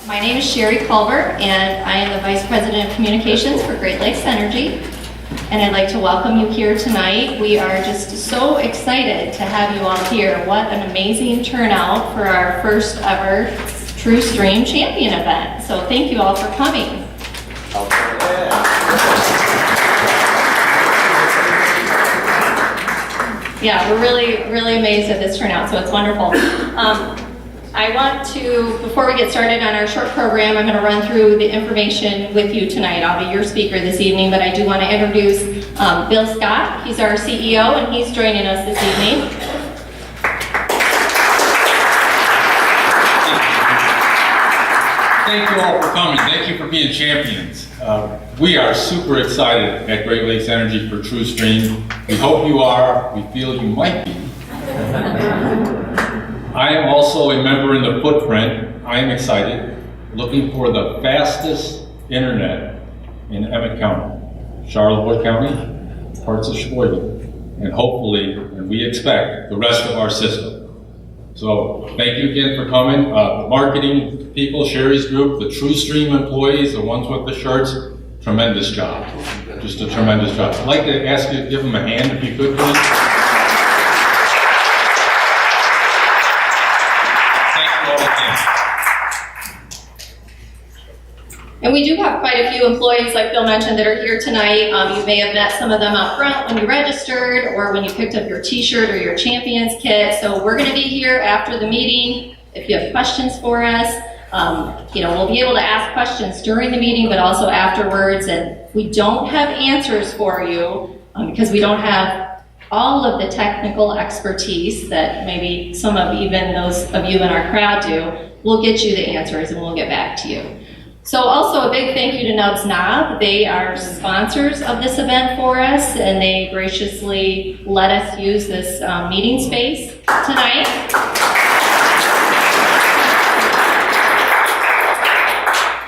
My name is Sherry Culver, and I am the Vice President of Communications for Great Lakes Energy. And I'd like to welcome you here tonight. We are just so excited to have you all here. What an amazing turnout for our first ever Truestream Champion event. So thank you all for coming. Yeah, we're really amazed at this turnout, so it's wonderful. I want to, before we get started on our short program, I'm going to run through the information with you tonight. I'll be your speaker this evening, but I do want to introduce Bill Scott. He's our CEO, and he's joining us this evening. Thank you all for coming. Thank you for being champions. We are super excited at Great Lakes Energy for Truestream. We hope you are. We feel you might be. I am also a member in the footprint. I am excited, looking for the fastest internet in Emmett County, Charlotte County, parts of Sheboygan, and hopefully, and we expect, the rest of our system. So thank you again for coming. The marketing people, Sherry's group, the Truestream employees, the ones with the shirts, tremendous job. Just a tremendous job. I'd like to ask you to give them a hand if you could, please. And we do have quite a few employees, like Bill mentioned, that are here tonight. You may have met some of them up front when you registered or when you picked up your t-shirt or your Champions kit. So we're going to be here after the meeting. If you have questions for us, we'll be able to ask questions during the meeting, but also afterwards. And we don't have answers for you because we don't have all of the technical expertise that maybe some of even those of you in our crowd do. We'll get you the answers and we'll get back to you. So also a big thank you to Nub Nob. They are sponsors of this event for us, and they graciously let us use this meeting space tonight.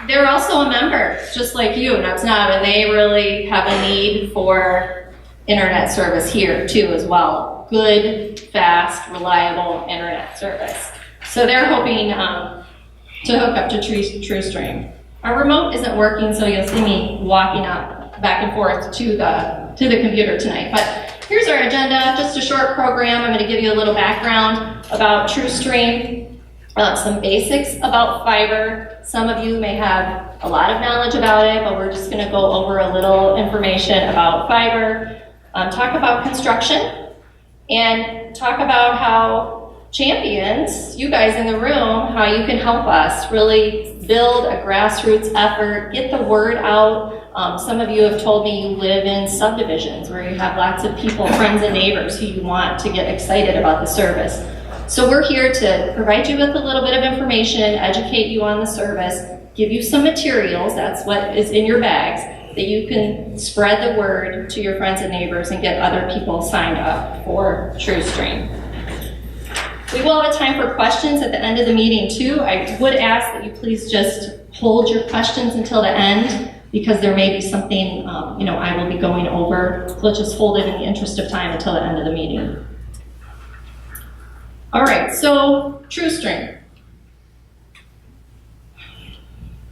They're also a member, just like you, Nub Nob, and they really have a need for internet service here too as well. Good, fast, reliable internet service. So they're hoping to hook up to Truestream. Our remote isn't working, so you'll see me walking up back and forth to the computer tonight. But here's our agenda, just a short program. I'm going to give you a little background about Truestream, some basics about fiber. Some of you may have a lot of knowledge about it, but we're just going to go over a little information about fiber, talk about construction, and talk about how champions, you guys in the room, how you can help us really build a grassroots effort, get the word out. Some of you have told me you live in subdivisions where you have lots of people, friends and neighbors who you want to get excited about the service. So we're here to provide you with a little bit of information, educate you on the service, give you some materials, that's what is in your bags, that you can spread the word to your friends and neighbors and get other people signed up for Truestream. We will have a time for questions at the end of the meeting too. I would ask that you please just hold your questions until the end because there may be something I will be going over. So let's just hold it in the interest of time until the end of the meeting. All right, so Truestream.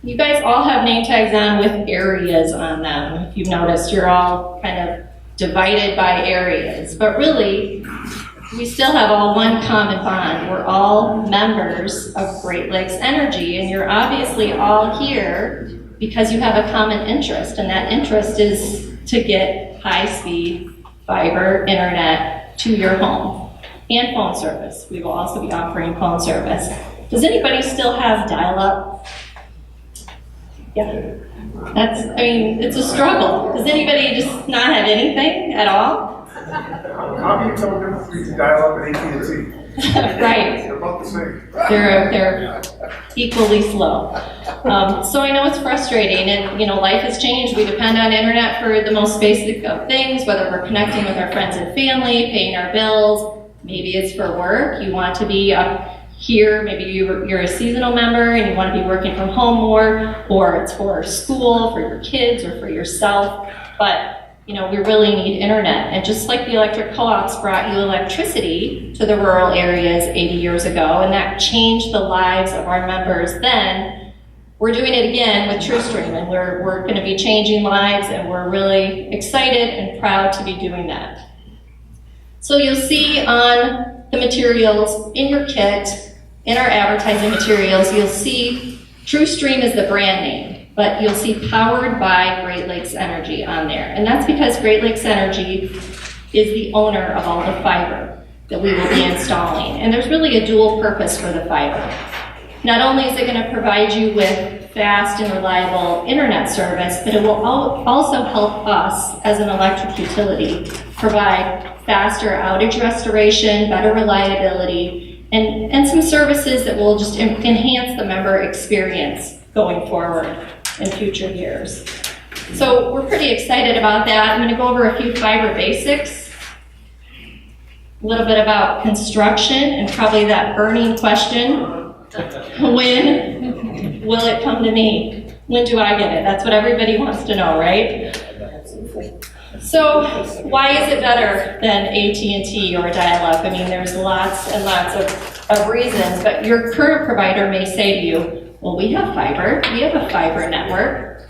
You guys all have name tags on with areas on them. If you've noticed, you're all kind of divided by areas, but really, we still have all one common bond. We're all members of Great Lakes Energy, and you're obviously all here because you have a common interest, and that interest is to get high-speed fiber internet to your home and phone service. We will also be offering phone service. Does anybody still have dial-up? Yeah. It's a struggle. Does anybody just not have anything at all? How do you tell the difference between dial-up and AT&T? Right. They're about the same. They're equally slow. So I know it's frustrating, and life has changed. We depend on internet for the most basic of things, whether we're connecting with our friends and family, paying our bills. Maybe it's for work. You want to be up here. Maybe you're a seasonal member and you want to be working from home more, or it's for school, for your kids, or for yourself. But we really need internet. And just like the electric co-ops brought you electricity to the rural areas 80 years ago, and that changed the lives of our members then, we're doing it again with Truestream, and we're going to be changing lives, and we're really excited and proud to be doing that. So you'll see on the materials in your kit, in our advertising materials, you'll see Truestream is the brand name, but you'll see powered by Great Lakes Energy on there. And that's because Great Lakes Energy is the owner of all the fiber that we will be installing. And there's really a dual purpose for the fiber. Not only is it going to provide you with fast and reliable internet service, but it will also help us as an electric utility provide faster outage restoration, better reliability, and some services that will just enhance the member experience going forward in future years. So we're pretty excited about that. I'm going to go over a few fiber basics, a little bit about construction, and probably that burning question, when will it come to me? When do I get it? That's what everybody wants to know, right? So why is it better than AT&T or dial-up? I mean, there's lots and lots of reasons, but your current provider may say to you, well, we have fiber, we have a fiber network.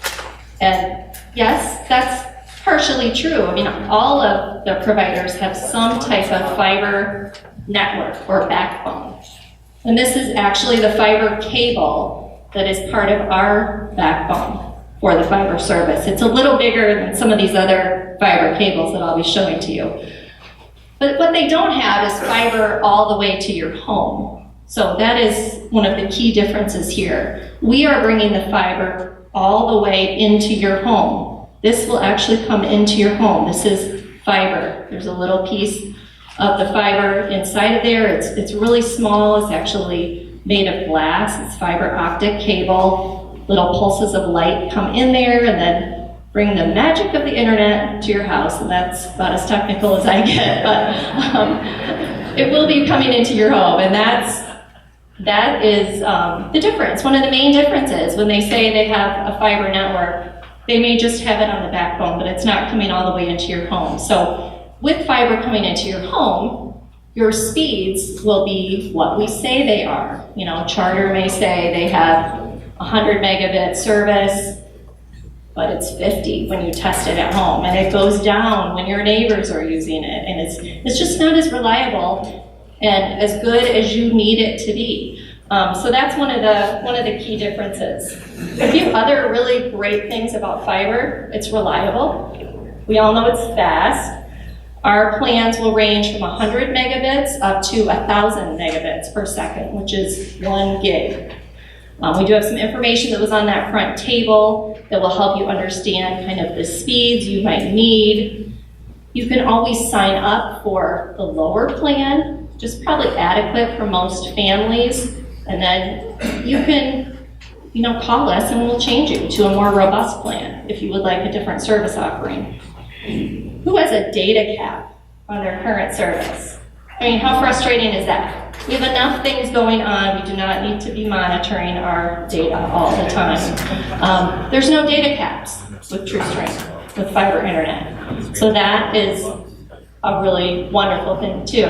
And yes, that's partially true. I mean, all of the providers have some type of fiber network or backbone. And this is actually the fiber cable that is part of our backbone for the fiber service. It's a little bigger than some of these other fiber cables that I'll be showing to you. But what they don't have is fiber all the way to your home. So that is one of the key differences here. We are bringing the fiber all the way into your home. This will actually come into your home. This is fiber. There's a little piece of the fiber inside of there. It's really small. It's actually made of glass. It's fiber optic cable. Little pulses of light come in there and then bring the magic of the internet to your house. And that's about as technical as I get, but it will be coming into your home. And that is the difference. One of the main differences when they say they have a fiber network, they may just have it on the backbone, but it's not coming all the way into your home. So with fiber coming into your home, your speeds will be what we say they are. You know, Charter may say they have 100 megabit service, but it's 50 when you test it at home, and it goes down when your neighbors are using it, and it's just not as reliable and as good as you need it to be. So that's one of the key differences. A few other really great things about fiber: it's reliable. We all know it's fast. Our plans will range from 100 megabits up to 1,000 megabits per second, which is 1 gig. We do have some information that was on that front table that will help you understand kind of the speeds you might need. You can always sign up for the lower plan, which is probably adequate for most families, and then you can, call us and we'll change you to a more robust plan if you would like a different service offering. Who has a data cap on their current service? I mean, how frustrating is that? We have enough things going on. We do not need to be monitoring our data all the time. There's no data caps with Truestream, with fiber internet. So that is a really wonderful thing too.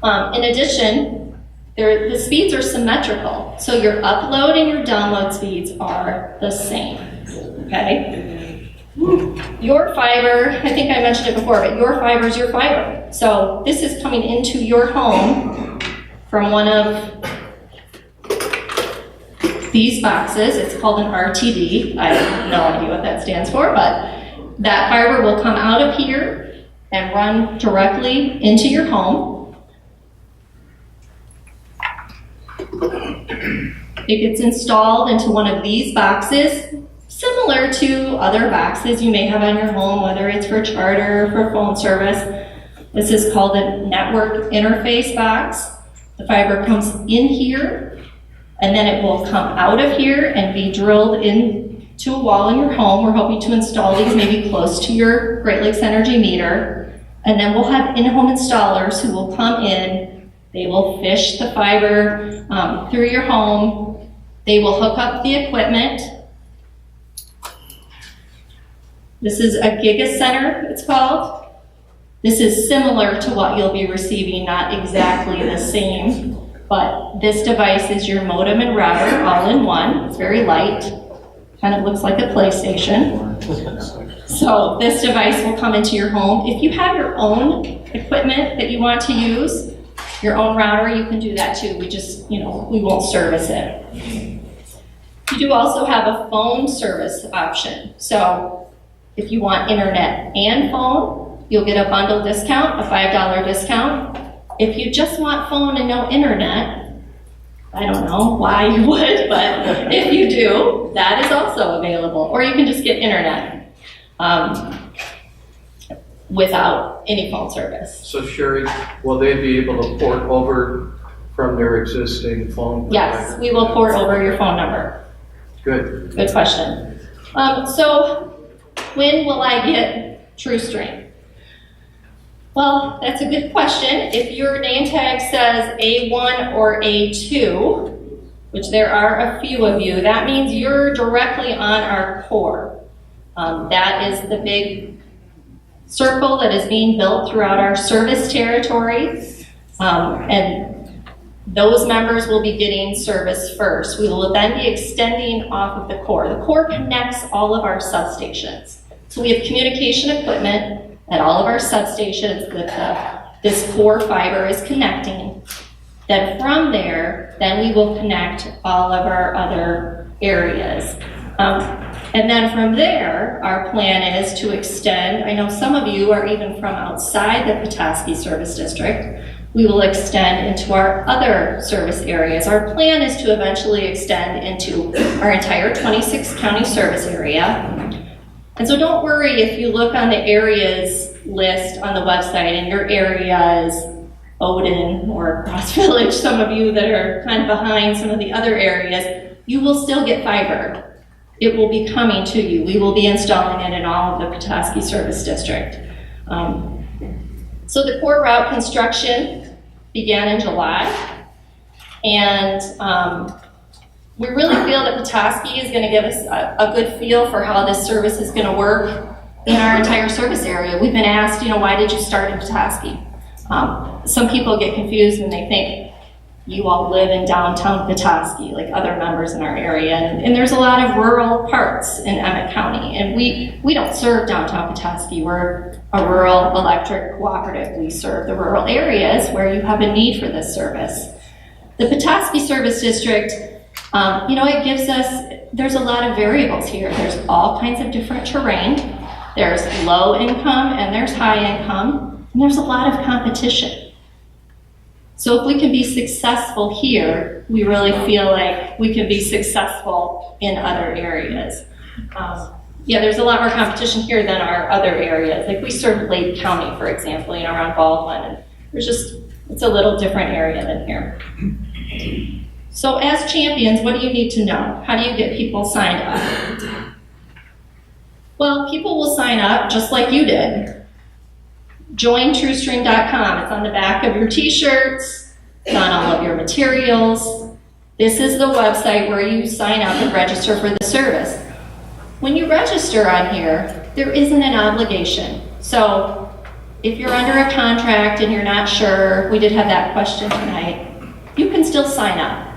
In addition, the speeds are symmetrical. So your upload and your download speeds are the same, okay? Your fiber, I think I mentioned it before, but your fiber is your fiber. So this is coming into your home from one of these boxes. It's called an RTD. I have no idea what that stands for, but that fiber will come out of here and run directly into your home. It gets installed into one of these boxes, similar to other boxes you may have on your home, whether it's for Charter or for phone service. This is called a network interface box. The fiber comes in here, and then it will come out of here and be drilled into a wall in your home. We're hoping to install these maybe close to your Great Lakes Energy meter. And then we'll have in-home installers who will come in. They will fish the fiber through your home. They will hook up the equipment. This is a gigacenter, it's called. This is similar to what you'll be receiving, not exactly the same, But this device is your modem and router all in one. It's very light, kind of looks like a PlayStation. So this device will come into your home. If you have your own equipment that you want to use, your own router, you can do that too. We just, we won't service it. You do also have a phone service option. So if you want internet and phone, you'll get a bundle discount, a $5 discount. If you just want phone and no internet, I don't know why you would, but if you do, that is also available. Or you can just get internet without any phone service. So Sherry, will they be able to port over from their existing phone? Yes, we will port over your phone number. Good. Good question. So when will I get Truestream? Well, that's a good question. If your name tag says A1 or A2, which there are a few of you, that means you're directly on our core. That is the big circle that is being built throughout our service territory. And those members will be getting service first. We will then be extending off of the core. The core connects all of our substations. So we have communication equipment at all of our substations that this core fiber is connecting. Then from there, then we will connect all of our other areas. And then from there, our plan is to extend. I know some of you are even from outside the Petoskey Service District. We will extend into our other service areas. Our plan is to eventually extend into our entire 26 county service area. And so don't worry if you look on the areas list on the website and your area is Odin or Cross Village, some of you that are kind of behind some of the other areas, you will still get fiber. It will be coming to you. We will be installing it in all of the Petoskey Service District. So the core route construction began in July, and we really feel that Petoskey is going to give us a good feel for how this service is going to work in our entire service area. We've been asked, why did you start in Petoskey? Some people get confused and they think you all live in downtown Petoskey, like other members in our area, and there's a lot of rural parts in Emmett County, and we don't serve downtown Petoskey. We're a rural electric cooperative. We serve the rural areas where you have a need for this service. The Petoskey Service District, it gives us, there's a lot of variables here. There's all kinds of different terrain. There's low income and there's high income, and there's a lot of competition. So if we can be successful here, we really feel like we can be successful in other areas. There's a lot more competition here than our other areas. Like we serve Lake County, for example, around Baldwin, and it's a little different area than here. So as champions, what do you need to know? How do you get people signed up? Well, people will sign up just like you did. Join Truestream.com. It's on the back of your t-shirts. It's on all of your materials. This is the website where you sign up and register for the service. When you register on here, there isn't an obligation. So if you're under a contract and you're not sure, we did have that question tonight, you can still sign up.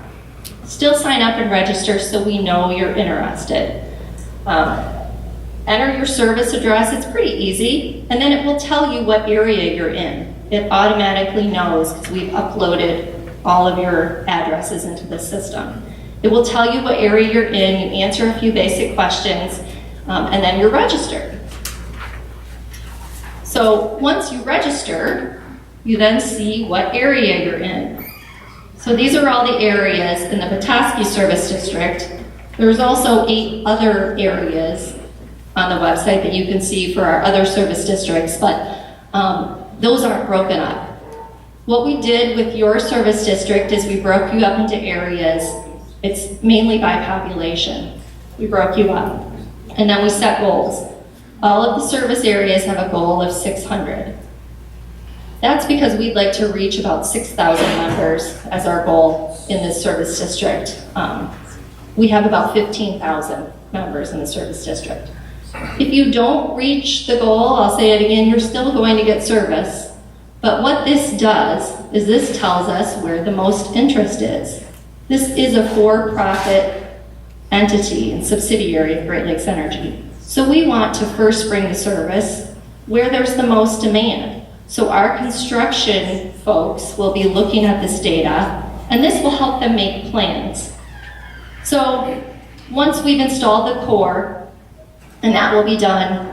Still sign up and register so we know you're interested. Enter your service address. It's pretty easy, and then it will tell you what area you're in. It automatically knows because we've uploaded all of your addresses into the system. It will tell you what area you're in. You answer a few basic questions, and then you're registered. So once you register, you then see what area you're in. So these are all the areas in the Petoskey Service District. There's also 8 other areas on the website that you can see for our other service districts, but those aren't broken up. What we did with your service district is we broke you up into areas. It's mainly by population. We broke you up. And then we set goals. All of the service areas have a goal of 600. That's because we'd like to reach about 6,000 members as our goal in this service district. We have about 15,000 members in the service district. If you don't reach the goal, I'll say it again, you're still going to get service. But what this does is this tells us where the most interest is. This is a for-profit entity and subsidiary of Great Lakes Energy. So we want to first bring the service where there's the most demand. So our construction folks will be looking at this data, and this will help them make plans. So once we've installed the core, and that will be done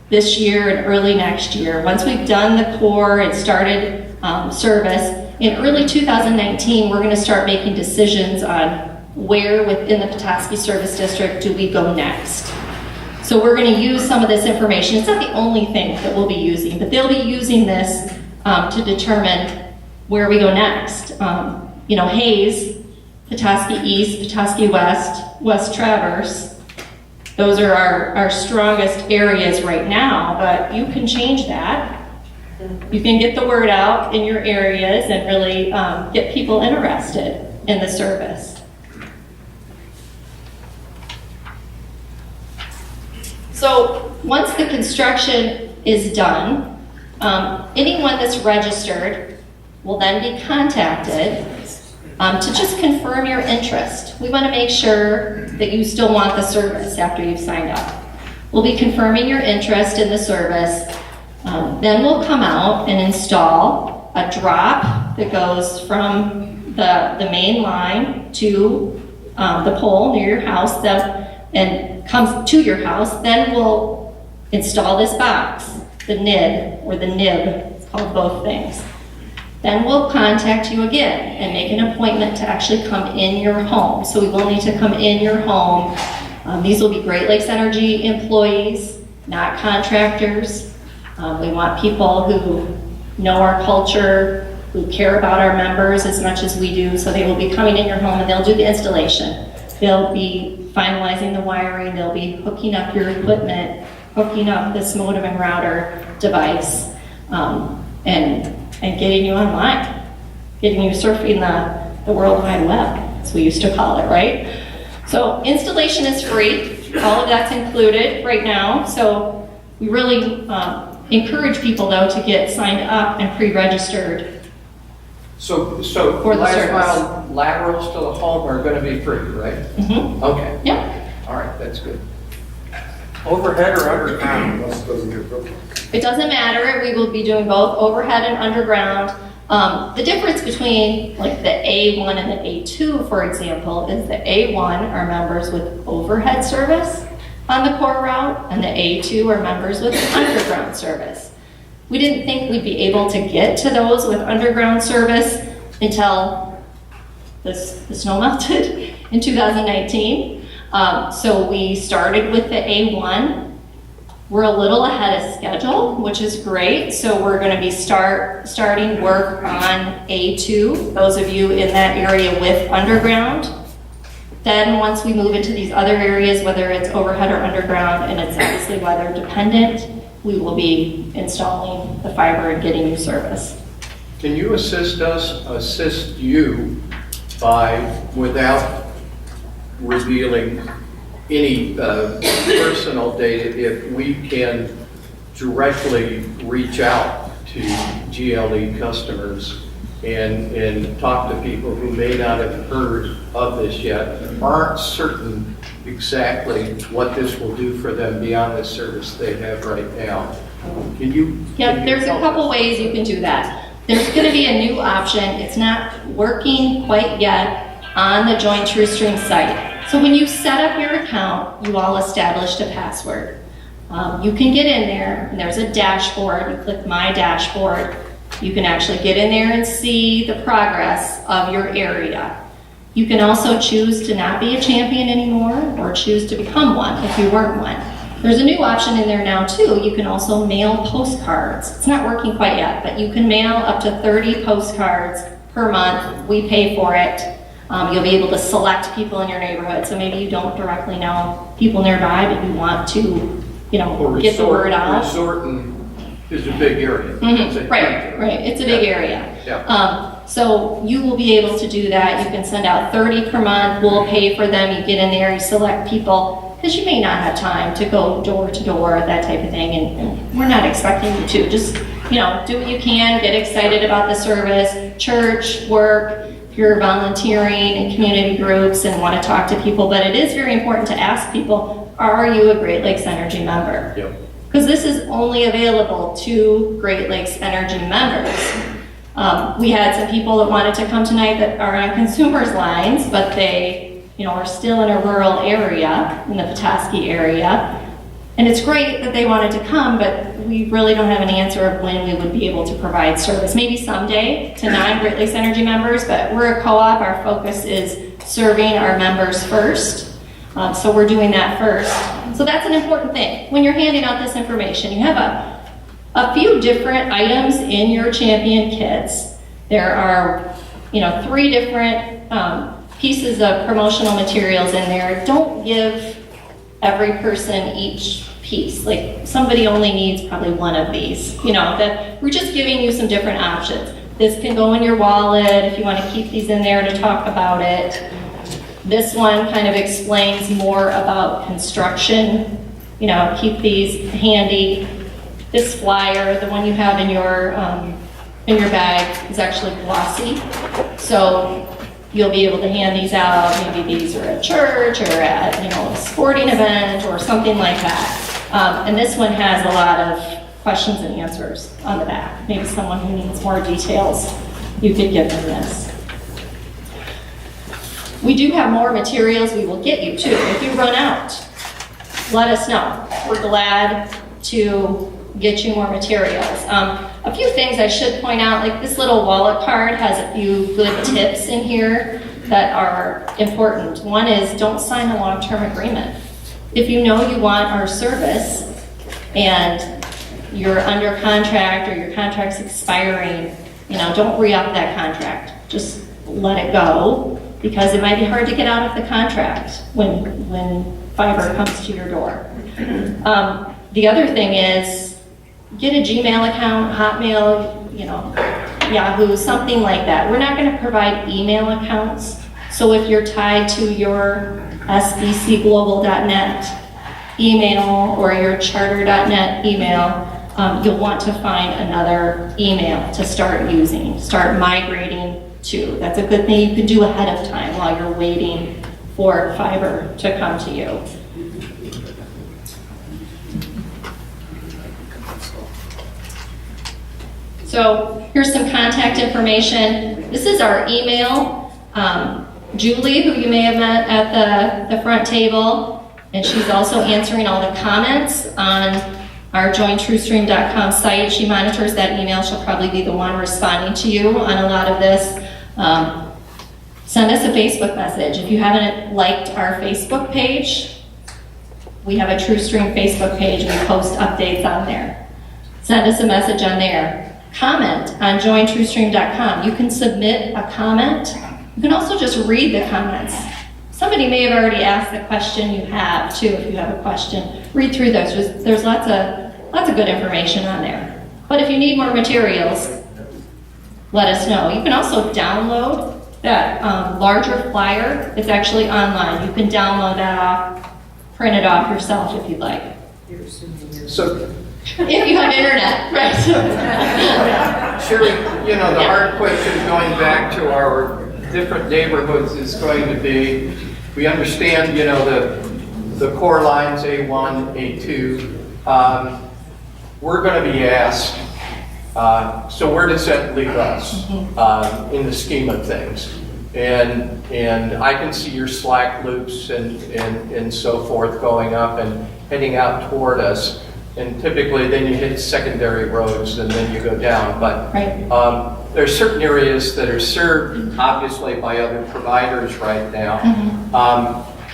this year and early next year, once we've done the core and started service, in early 2019, we're going to start making decisions on where within the Petoskey Service District do we go next. So we're going to use some of this information. It's not the only thing that we'll be using, but they'll be using this to determine where we go next. You know, Hayes, Petoskey East, Petoskey West, West Traverse, those are our strongest areas right now, but you can change that. You can get the word out in your areas and really get people interested in the service. So once the construction is done, anyone that's registered will then be contacted to just confirm your interest. We want to make sure that you still want the service after you've signed up. We'll be confirming your interest in the service. Then we'll come out and install a drop that goes from the main line to the pole near your house and comes to your house. Then we'll install this box, the NIB or the nib, it's called both things. Then we'll contact you again and make an appointment to actually come in your home. So we will need to come in your home. These will be Great Lakes Energy employees, not contractors. We want people who know our culture, who care about our members as much as we do. So they will be coming in your home and they'll do the installation. They'll be finalizing the wiring. They'll be hooking up your equipment, hooking up this modem and router device, and getting you online, getting you surfing the World Wide Web, as we used to call it, right? So installation is free. All of that's included right now. So we really encourage people, though, to get signed up and pre-registered. So For the last service. mile laterals to the home are going to be free, right? Mm-hmm. Okay. Yeah. All right, that's good. Overhead or underground, unless it doesn't get built. It doesn't matter. We will be doing both overhead and underground. The difference between like the A1 and the A2, for example, is the A1 are members with overhead service on the core route, and the A2 are members with underground service. We didn't think we'd be able to get to those with underground service until the snow melted in 2019. So we started with the A1. We're a little ahead of schedule, which is great. So we're going to be starting work on A2, those of you in that area with underground. Then once we move into these other areas, whether it's overhead or underground, and it's obviously weather dependent, we will be installing the fiber and getting you service. Can you assist you by, without revealing any personal data, if we can directly reach out to GLE customers and talk to people who may not have heard of this yet, aren't certain exactly what this will do for them beyond the service they have right now? Can you? Yep, there's a couple ways you can do that. There's going to be a new option. It's not working quite yet on the Join Truestream site. So when you set up your account, you all established a password. You can get in there, and there's a dashboard. You click My Dashboard. You can actually get in there and see the progress of your area. You can also choose to not be a champion anymore or choose to become one if you weren't one. There's a new option in there now too. You can also mail postcards. It's not working quite yet, but you can mail up to 30 postcards per month. We pay for it. You'll be able to select people in your neighborhood. So maybe you don't directly know people nearby, but you want to, get the word out. Resorting is a big area. Mm-hmm. Right. It's a big area. Yeah. So you will be able to do that. You can send out 30 per month. We'll pay for them. You get in there, you select people, because you may not have time to go door to door, that type of thing. And we're not expecting you to. Just do what you can, get excited about the service, church, work, if you're volunteering in community groups and want to talk to people, but it is very important to ask people, are you a Great Lakes Energy member? Yep. Because this is only available to Great Lakes Energy members. We had some people that wanted to come tonight that are on consumers lines, but they are still in a rural area, in the Petoskey area. And it's great that they wanted to come, but we really don't have an answer of when we would be able to provide service. Maybe someday to non-Great Lakes Energy members, but we're a co-op. Our focus is serving our members first. So we're doing that first. So that's an important thing. When you're handing out this information, you have a few different items in your champion kits. There are, 3 different pieces of promotional materials in there. Don't give every person each piece. Like somebody only needs probably one of these. That we're just giving you some different options. This can go in your wallet if you want to keep these in there to talk about it. This one kind of explains more about construction. Keep these handy. This flyer, the one you have in your bag, is actually glossy. So you'll be able to hand these out. Maybe these are at church or at a sporting event or something like that. And this one has a lot of questions and answers on the back. Maybe someone who needs more details, you could give them this. We do have more materials we will get you too. If you run out, let us know. We're glad to get you more materials. A few things I should point out, like this little wallet card has a few good tips in here that are important. One is don't sign a long-term agreement. If you know you want our service and you're under contract or your contract's expiring, don't re-up that contract. Just let it go, because it might be hard to get out of the contract when fiber comes to your door. The other thing is get a Gmail account, Hotmail, Yahoo, something like that. We're not going to provide email accounts. So if you're tied to your sbcglobal.net email or your charter.net email, you'll want to find another email to start migrating to. That's a good thing you can do ahead of time while you're waiting for fiber to come to you. So here's some contact information. This is our email. Julie, who you may have met at the front table, and she's also answering all the comments on our jointruestream.com site. She monitors that email. She'll probably be the one responding to you on a lot of this. Send us a Facebook message. If you haven't liked our Facebook page, we have a Truestream Facebook page. We post updates on there. Send us a message on there. Comment on jointruestream.com. You can submit a comment. You can also just read the comments. Somebody may have already asked the question you have too. If you have a question, read through those. There's lots of good information on there. But if you need more materials, let us know. You can also download that larger flyer. It's actually online. You can download that off, print it off yourself if you'd like. So, if you have internet, right? Sherry, the hard question going back to our different neighborhoods is going to be, we understand, the core lines A1, A2. We're going to be asked, so where does that leave us in the scheme of things? And I can see your slack loops and so forth going up and heading out toward us. And typically then you hit secondary roads and then you go down. But there are certain areas that are served obviously by other providers right now.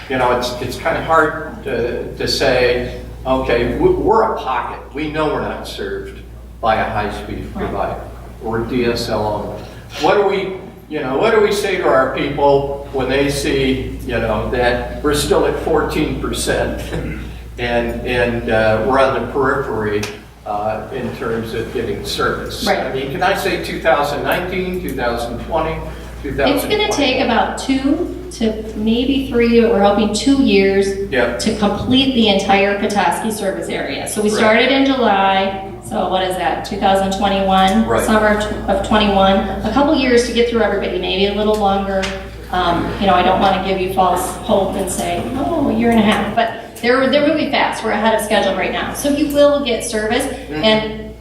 It's kind of hard to say, okay, we're a pocket. We know we're not served by a high-speed provider or DSL only. What do we say to our people when they see, that we're still at 14%? And we're on the periphery in terms of getting service. Right. I mean, can I say 2019, 2020, 2020? It's going to take about 2 to maybe 3, we're hoping 2 years to complete the entire Petoskey service area. So we started in July, So what is that, 2021? Right. Summer of 21, a couple years to get through everybody, maybe a little longer. I don't want to give you false hope and say, oh, a year and a half, but they're really fast. We're ahead of schedule right now. So you will get service, and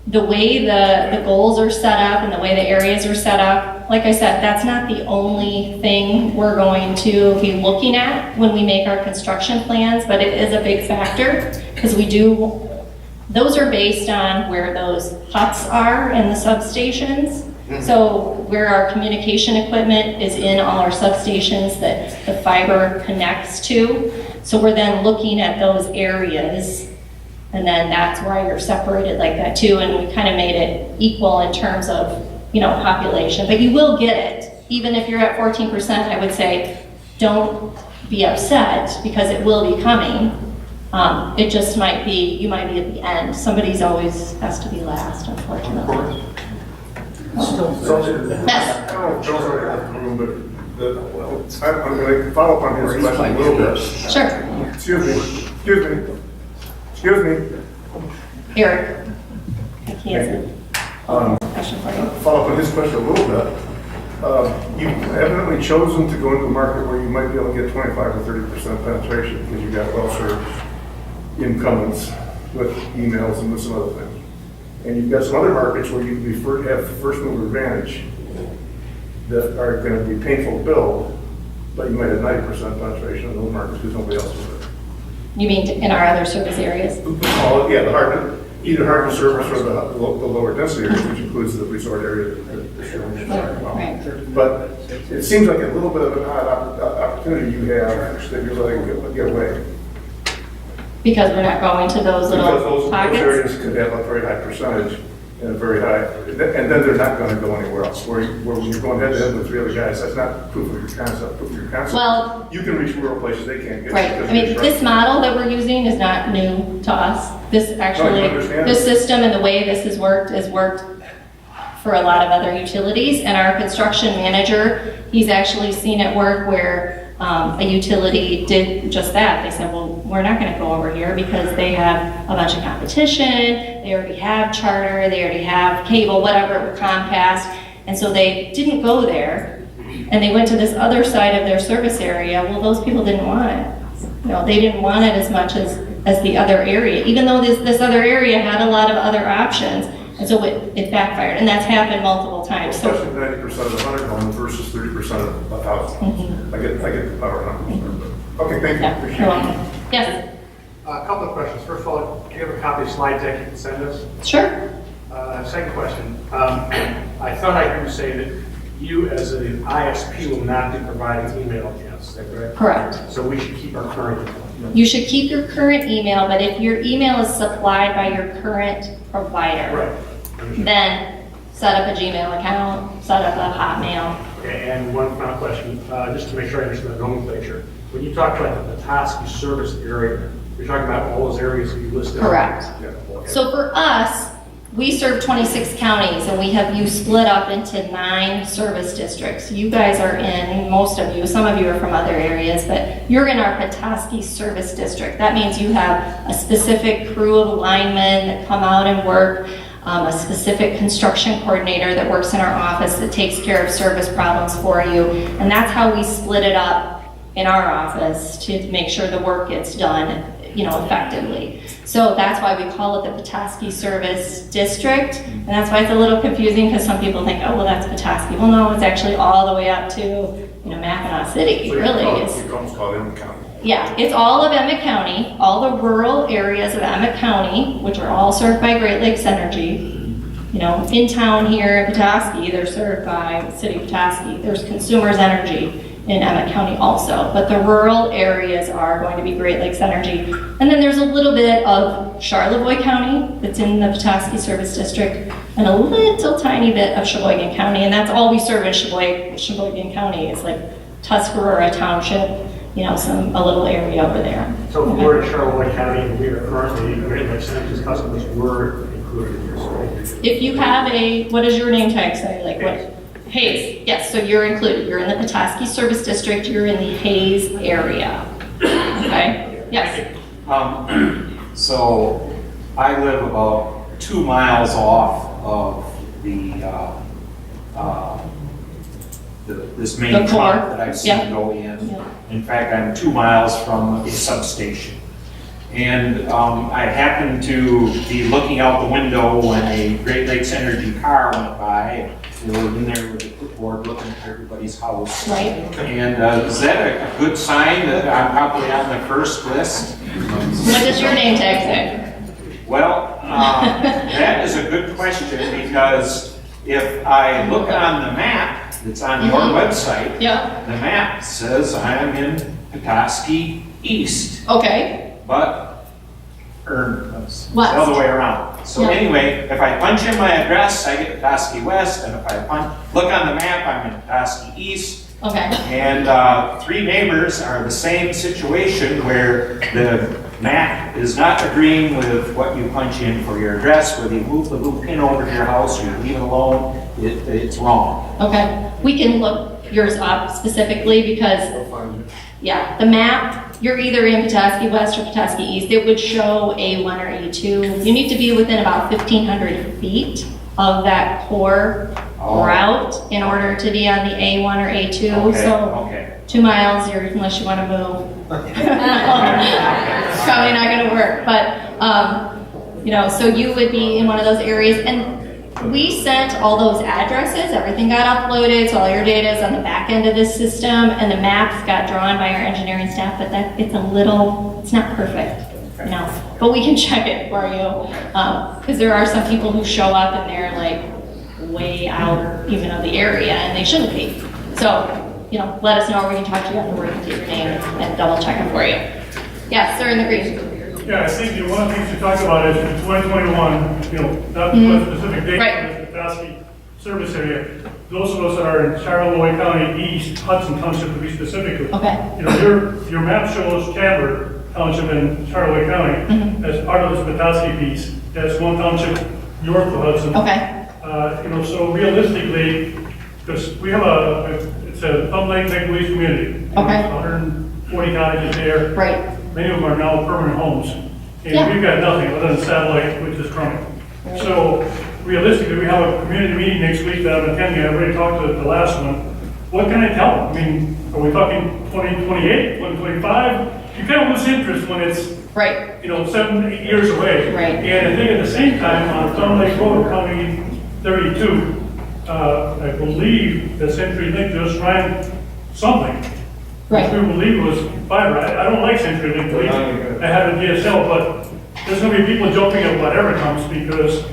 the way the goals are set up and the way the areas are set up, like I said, that's not the only thing we're going to be looking at when we make our construction plans, but it is a big factor, because those are based on where those huts are in the substations. So where our communication equipment is in all our substations that the fiber connects to. So we're then looking at those areas, and then that's why you're separated like that too. And we kind of made it equal in terms of, population, but you will get it. Even if you're at 14%, I would say, don't be upset, because it will be coming. It just might be, you might be at the end. Somebody's always has to be last, unfortunately. Yes. I don't know if Joe's already left the room, but I'm going to follow up on his question a little bit. Sure. Excuse me. Eric. He has a question for you. Follow up on his question a little bit. You've evidently chosen to go into a market where you might be able to get 25 or 30% penetration, because you've got well-served incumbents with emails and with some other things. And you've got some other markets where you have first mover advantage that are going to be painful to build, but you might have 90% penetration in those markets because nobody else is there. You mean in our other service areas? Oh, yeah, either hard to service or the lower density areas, which includes the resort area that you're talking about. Right. But it seems like a little bit of an odd opportunity you have that you're letting get away. Because we're not going to those little Because those pockets? areas could have a very high percentage and a very high, and then they're not going to go anywhere else. Where when you're going head to head with three other guys, that's not proof of your concept. Proof of your concept. Well, You can reach rural places they can't get. right. because I mean, you're this model that we're using is not new to us. This actually, understand. the system and the way this has worked for a lot of other utilities. And our construction manager, he's actually seen it work where a utility did just that. They said, well, we're not going to go over here because they have a bunch of competition. They already have Charter, they already have cable, whatever, Comcast. And so they didn't go there. And they went to this other side of their service area. Well, those people didn't want it. They didn't want it as much as the other area, even though this other area had a lot of other options. And so it backfired, and that's happened multiple times. So, especially 90% of the 100 homes versus 30% of 1,000. I get the power numbers. Okay, thank you. yeah, Appreciate you're it. welcome. Yes, A couple of questions. First of all, do you have a copy of slide deck you can send us? sure. Second question, I thought I heard you say that you as an ISP will not be providing email accounts, is that correct? Correct. So we should keep our current. You should keep your current email, but if your email is supplied by your current provider, Right. then set up a Gmail account, set up a Hotmail. Okay, and one final question, just to make sure I understand the nomenclature. When you talk about the Petoskey service area, you're talking about all those areas that you listed? Correct. Yeah, okay. So for us, we serve 26 counties, and we have you split up into 9 service districts. You guys are in, most of you, some of you are from other areas, but you're in our Petoskey service district. That means you have a specific crew of linemen that come out and work, a specific construction coordinator that works in our office that takes care of service problems for you. And that's how we split it up in our office to make sure the work gets done, effectively. So that's why we call it the Petoskey Service District. And that's why it's a little confusing, because some people think, oh, well, that's Petoskey. Well, no, it's actually all the way up to, Mackinac City, So really. you almost call it in the county. Yeah, it's all of Emmett County, all the rural areas of Emmett County, which are all served by Great Lakes Energy. In town here in Petoskey, they're served by City of Petoskey. There's Consumers Energy in Emmett County also, but the rural areas are going to be Great Lakes Energy. And then there's a little bit of Charlevoix County that's in the Petoskey Service District, and a little tiny bit of Sheboygan County, and that's all we serve in Sheboygan County is like Tuscarora Township, a little area over there. So if we're in Charlevoix County and we are currently Great Lakes Energy's customers, we're included in this. If you have what does your name tag say? Like what? Hayes, yes, so you're included. You're in the Petoskey Service District, you're in the Hayes area. Okay? Yes. So I live about 2 miles off of this The main core, trunk that I've seen yeah. go in. Yeah. In fact, I'm 2 miles from a substation. And I happened to be looking out the window when a Great Lakes Energy car went by. They were in there with a clipboard looking at everybody's house. Right. And is that a good sign that I'm probably on the first list? What does your name tag say? Well, that is a good question, because if I look on the map that's on your website, Yeah, the map says I'm in Petoskey East, okay, or it's the West. other way around. So Yeah. anyway, if I punch in my address, I get Petoskey West, and if I look on the map, I'm in Petoskey East. okay, And 3 neighbors are the same situation, where the map is not agreeing with what you punch in for your address, whether you move the little pin over to your house or you leave it alone, it's wrong. okay. We can look yours up specifically because, yeah, the map, you're either in Petoskey West or Petoskey East. It would show A1 or A2. You need to be within about 1,500 feet of that core route in order to be on the A1 or A2. Okay, So okay. 2 miles, unless you want to move. It's probably not going to work, but, so you would be in one of those areas, and we sent all those addresses, everything got uploaded, so all your data is on the back end of this system, and the maps got drawn by our engineering staff, but it's not perfect, but we can check it for you, because there are some people who show up and they're like way out even of the area, and they shouldn't be. So, let us know, or we can talk to you afterward and get your name and double check it for you. Yes, sir, in the green. Yeah, I think one of the things you talked about is in 2021, not to put specific dates Right. on the Petoskey service area. Those of us that are in Charlevoix County East, Hudson Township to be specific. Okay. Your map shows Chandler Township in Charlevoix County as part of this Petoskey piece. That's one township north of Hudson. Okay. So realistically, because we have it's a Thumb Lake Make-A-Believe community. Okay. 140 cottages there. Right. Many of them are now permanent homes. And Yeah. we've got nothing other than satellite, which is crumbling. So realistically, we have a community meeting next week that I'm attending. I already talked to the last one. What can I tell them? I mean, are we talking 2028, 2025? You kind of lose interest when it's, Right. 7, 8 years away. Right. And I think at the same time, on Thumb Lake Road, County 32, I believe that Century Link just ran something. Right. Which we believe was fiber. I don't like Century Link, believe me. I have a DSL, but there's gonna be people jumping at whatever comes because.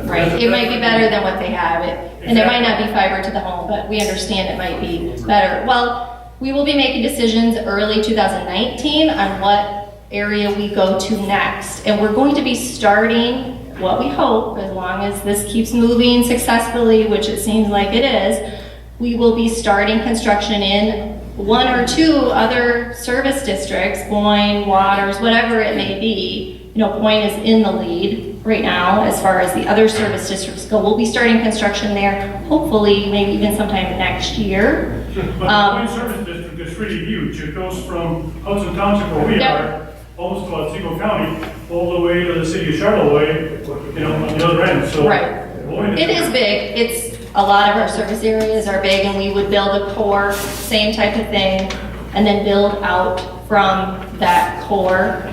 Right, it might be better than what they have, and it might not be fiber to the home, but we understand it might be better. Well, we will be making decisions early 2019 on what area we go to next, and we're going to be starting, what we hope, as long as this keeps moving successfully, which it seems like it is, we will be starting construction in 1 or 2 other service districts, Boyne, Waters, whatever it may be. Boyne is in the lead right now as far as the other service districts go. We'll be starting construction there, hopefully, maybe even sometime next year. But the Point Service District is pretty huge. It goes from Hudson Township where we Yep. are, almost to Otsego County, all the way to the city of Charlevoix, on the other end, so. Right. Boy, It is big. A lot of our service areas are big, and we would build a core, same type of thing, and then build out from that core.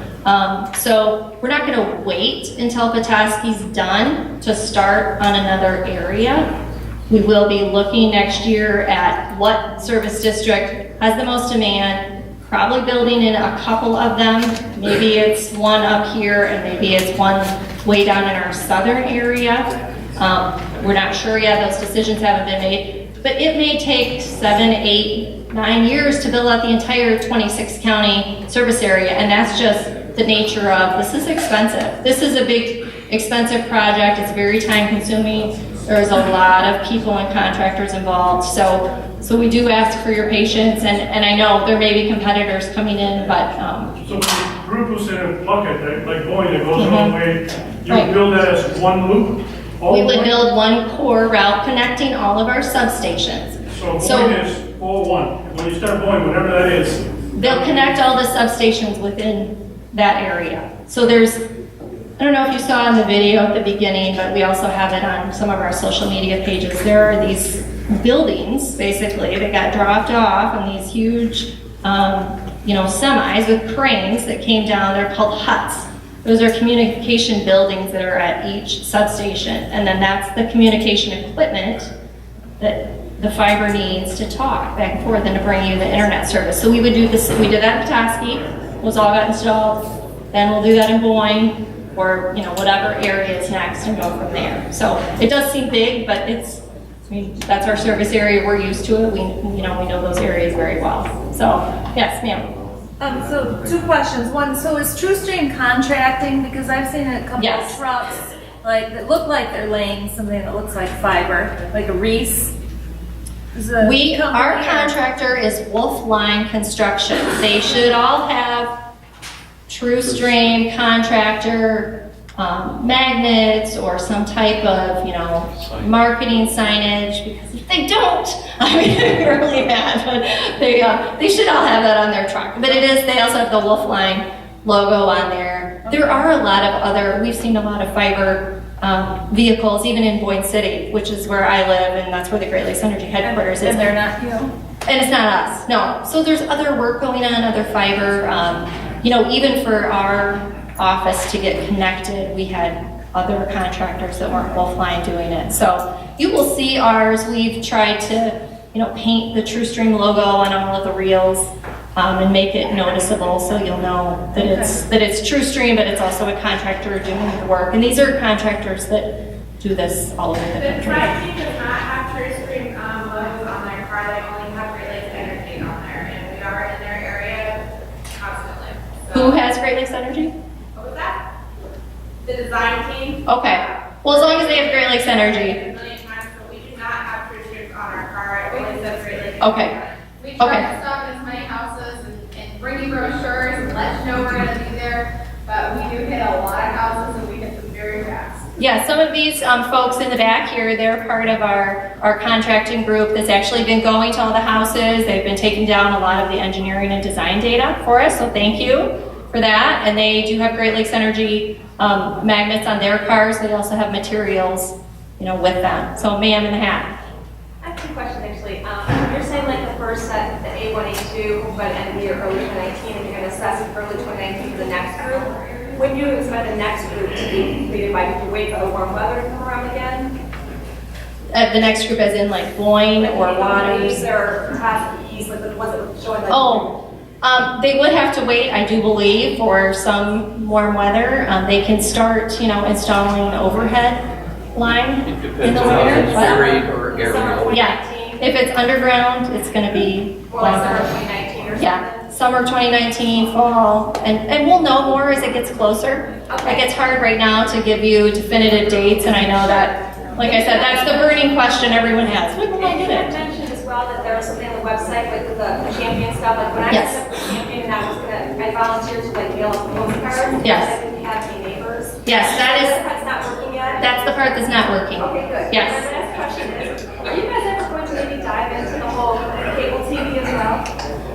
So we're not gonna wait until Petoskey's done to start on another area. We will be looking next year at what service district has the most demand, probably building in a couple of them. Maybe it's one up here, and maybe it's one way down in our southern area. We're not sure yet, those decisions haven't been made, but it may take 7, 8, 9 years to build out the entire 26 county service area, and that's just the nature of, this is expensive. This is a big, expensive project, it's very time consuming, there's a lot of people and contractors involved, so we do ask for your patience, and I know there may be competitors coming in, but, So when the group was in a bucket, like Boyne, that goes all the way, you Right. would build that as one loop? all we the would way? build one core route connecting all of our substations. So Boyne is all one. When you start Boyne, whatever that is. They'll connect all the substations within that area. So there's I don't know if you saw in the video at the beginning, but we also have it on some of our social media pages. There are these buildings, basically, that got dropped off on these huge, semis with cranes that came down. They're called huts. Those are communication buildings that are at each substation. And then that's the communication equipment that the fiber needs to talk back and forth and to bring you the internet service. So we would do this, we did that in Petoskey, those all got installed. Then we'll do that in Boyne, or whatever area is next, and go from there. So it does seem big, but that's our service area. We're used to it. We know those areas very well. So yes, ma'am. So 2 questions. One, so is Truestream contracting? Because I've seen a couple Yes. of trucks that look like they're laying something that looks like fiber, like a Reese. Our contractor is Wolf Line Construction. They should all have Truestream contractor magnets or some type of, marketing signage, because if they don't, I mean, they're really bad, but they should all have that on their truck. But they also have the Wolf Line logo on there. There are a lot of we've seen a lot of fiber vehicles, even in Boyne City, which is where I live, and that's where the Great Lakes Energy headquarters is. And they're not you? And it's not us, no. So there's other work going on, other fiber. Even for our office to get connected, we had other contractors that weren't Wolf Line doing it. So you will see ours. We've tried to, paint the Truestream logo on all of the reels and make it noticeable, so you'll know that it's Truestream, but it's also a contractor doing the work. And these are contractors that do this all over the The country. Tri-Team does not have Truestream logos on their car, they only have Great Lakes Energy on there, and we are in their area constantly. So- Who has Great Lakes Energy? What was that? The design team? Okay. Well, as long as they have Great Lakes Energy. A million times, but we do not have Truestream on our car, it only says Great Lakes. Okay. We try Okay. to stop in as many houses and bring you brochures and let you know we're gonna be there, but we do hit a lot of houses and we hit them very fast. Yeah, some of these folks in the back here, they're part of our contracting group that's actually been going to all the houses. They've been taking down a lot of the engineering and design data for us, so thank you for that. And they do have Great Lakes Energy magnets on their cars. They also have materials, with them. So ma'am in the hat. I have 2 questions actually. You're saying like the first set, the A1, A2, by the end of the year, early 2019, and you're going to assess it early 2019 for the next group. When do you expect the next group to be completed by? Do you wait for the warm weather to come around again? The next group as in like Boyne or Waters. East or past the east, like the ones that were showing like. They would have to wait, I do believe, for some warm weather. They can start, installing overhead line It in depends the on how winter. it's but- buried or aerial. Yeah, if it's underground, it's gonna be Or like summer longer. 2019 or something? Yeah, summer 2019, fall, and we'll know more as it gets closer. Like, it's hard right now to give you definitive dates, and I know that, like I said, that's the burning question everyone has. When will I And you get had it? mentioned as well that there was something on the website with the champion stuff, like when I Yes. was up for champion and I volunteered to like mail out postcards. Yes. I didn't have any neighbors. Yes, That's not working yet? that's the part that's not working. Okay, good. Yes. And my next question is, are you guys ever going to maybe dive into the whole cable TV as well?